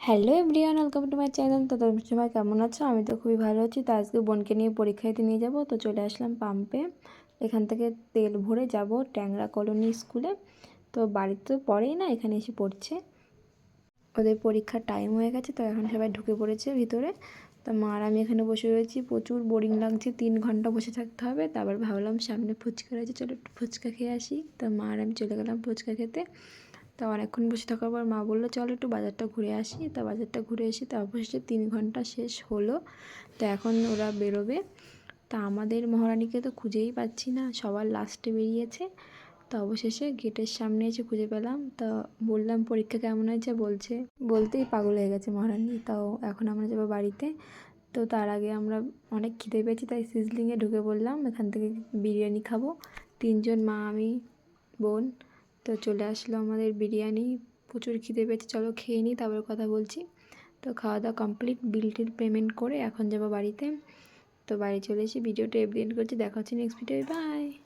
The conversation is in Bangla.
Hello everyone, welcome to my channel. তো তোমরা সবাই কেমন আছো? আমি তো খুবই ভালো আছি। তো আজকে বোনকে নিয়ে পরীক্ষা দিতে নিয়ে যাব। তো চলে আসলাম পাম্পে। এখান থেকে তেল ভরে যাব ট্যাংরা কলোনি স্কুলে। তো বাড়িতে তো পড়েই না, এখানে এসে পড়ছে। ওদের পরীক্ষার টাইম হয়ে গেছে, তো এখন সবাই ঢুকে পড়েছে ভিতরে। তো মা আর আমি এখানে বসে রয়েছি। প্রচুর বোরিং লাগছে, 3 ঘন্টা বসে থাকতে হবে। তারপর ভাবলাম সামনে ফুচকা রয়েছে, চলো একটু ফুচকা খেয়ে আসি। তো মা আর আমি চলে গেলাম ফুচকা খেতে। তো অনেকক্ষণ বসে থাকার পর মা বললো চলো একটু বাজারটা ঘুরে আসি। তা বাজারটা ঘুরে এসে তো অবশেষে 3 ঘন্টা শেষ হলো। তো এখন ওরা বেরোবে। তা আমাদের মহারানীকে তো খুঁজেই পাচ্ছি না, সবার লাস্টে বেরিয়েছে। তো অবশেষে গেটের সামনে এসে খুঁজে পেলাম। তো বললাম পরীক্ষা কেমন হয়েছে, বলতেই পাগল হয়ে গেছে মহারানী। তাও এখন আমরা যাবো বাড়িতে। তো তার আগে আমরা অনেক খিদে পেয়েছি, তাই সিজলিংয়ে ঢুকে পড়লাম। এখান থেকে বিরিয়ানি খাবো 3জন, মা আমি বোন। তো চলে আসলো আমাদের বিরিয়ানি। প্রচুর খিদে পেয়েছে, চলো খেয়ে নিই, তারপরে কথা বলছি। তো খাওয়া দাওয়া কমপ্লিট, বিল টিল পেমেন্ট করে এখন যাবো বাড়িতে। তো বাড়ি চলে এসে ভিডিওটা এডিট করছি। দেখা হচ্ছে নেক্সট ভিডিও, বাই।